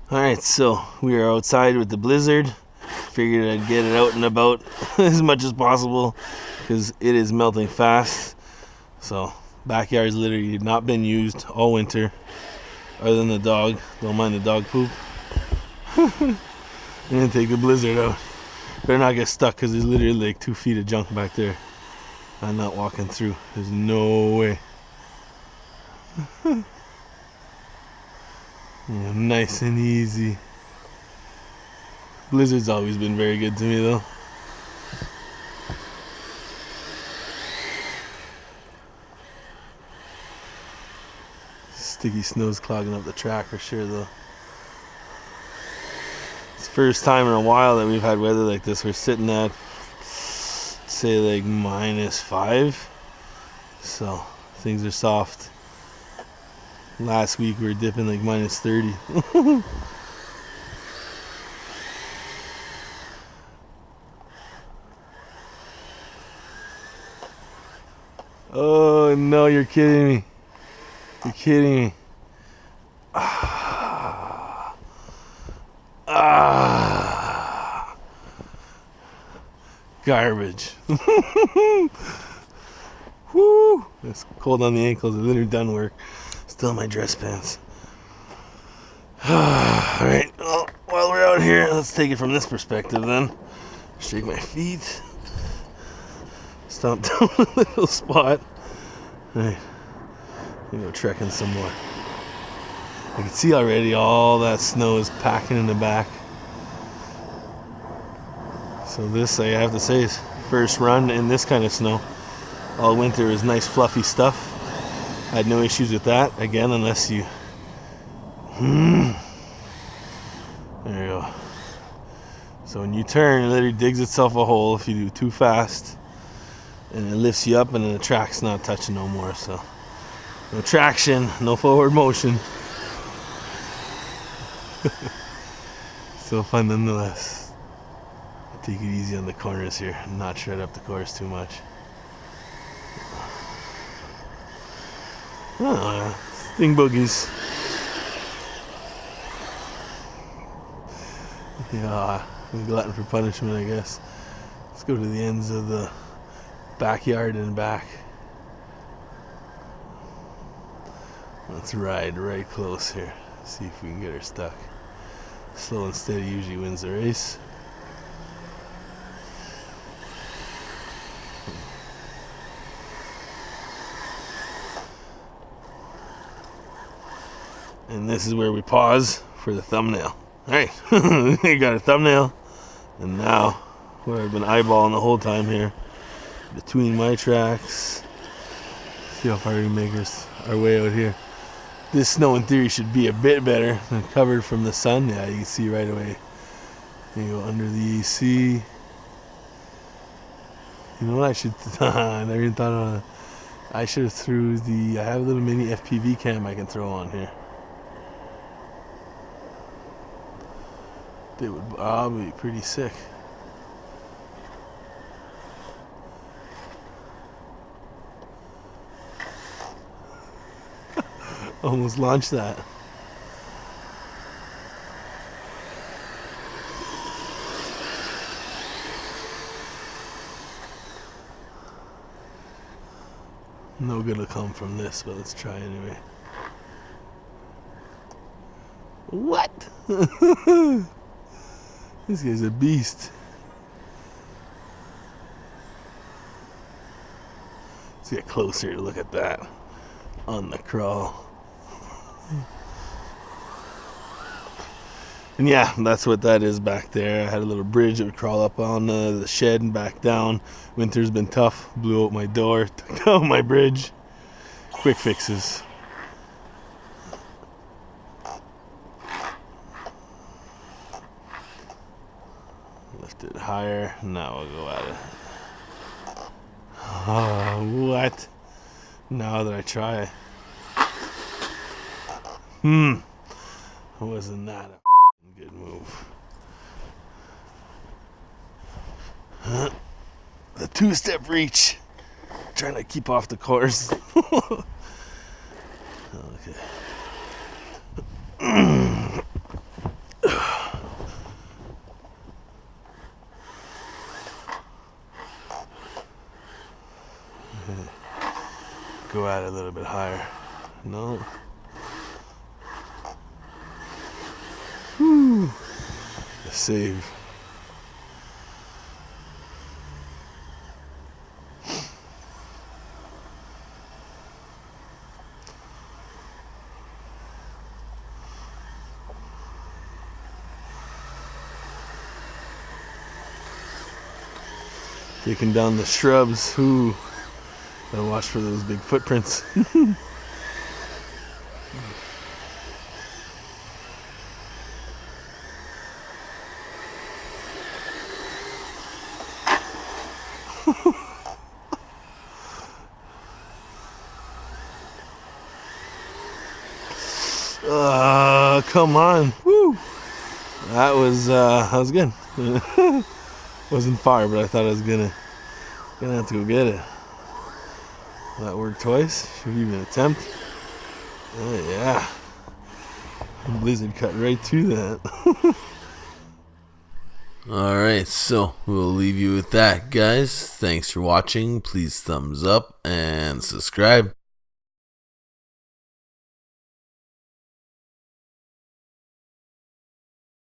Alright, so we are outside with the blizzard. Figured I'd get it out and about as much as possible because it is melting fast. So, backyard's literally not been used all winter, other than the dog. Don't mind the dog poop. And then take the blizzard out. Better not get stuck because there's literally like 2 feet of junk back there. I'm not walking through. There's no way. Yeah, nice and easy. Blizzard's always been very good to me though. Sticky snow's clogging up the track for sure though. It's the first time in a while that we've had weather like this. We're sitting at, say, like -5. So things are soft. Last week we were dipping like -30. Oh no, you're kidding me. You're kidding me. Garbage. Woo! It's cold on the ankles. I've literally done work. Still in my dress pants. Alright, well, while we're out here, let's take it from this perspective then. Shake my feet. Stomp down a little spot. Alright, go trekking some more. I can see already all that snow is packing in the back. So this, I have to say, is first run in this kind of snow. All winter is nice fluffy stuff. I had no issues with that, again, unless you... There you go. So when you turn, it literally digs itself a hole if you do too fast. And it lifts you up and then the track's not touching no more. So no traction, no forward motion. Still fun nonetheless. Take it easy on the corners here, not shred up the course too much. Oh, sting boogies. Yeah, I'm a glutton for punishment, I guess. Let's go to the ends of the backyard and back. Let's ride right close here. See if we can get her stuck. Slow and steady usually wins the race. And this is where we pause for the thumbnail. Alright, we got a thumbnail. And now, what I've been eyeballing the whole time here, between my tracks. See how far we can make our way out here. This snow in theory should be a bit better than covered from the sun. Yeah, you can see right away. You go under the AC. You know what I should, I never even thought of it. I should have threw I have a little mini FPV cam I can throw on here. They would probably be pretty sick. Almost launched that. No good will come from this, but let's try anyway. What? This guy's a beast. Let's get closer to look at that on the crawl. And yeah, that's what that is back there. I had a little bridge that would crawl up on the shed and back down. Winter's been tough. Blew out my door, took down my bridge. Quick fixes. Lift it higher. Now we'll go at it. Oh, what? Now that I try. Wasn't that a good move? The two-step reach. Trying to keep off the course. Okay. go at it a little bit higher. No. Whew. The save. Taking down the shrubs. Ooh. Gotta watch for those big footprints. Come on. Woo. That was good. Wasn't far, but I thought I was gonna have to go get it. That worked twice. Should we even attempt? Yeah. The blizzard cut right through that. Alright, so we'll leave you with that, guys. Thanks for watching. Please thumbs up and subscribe.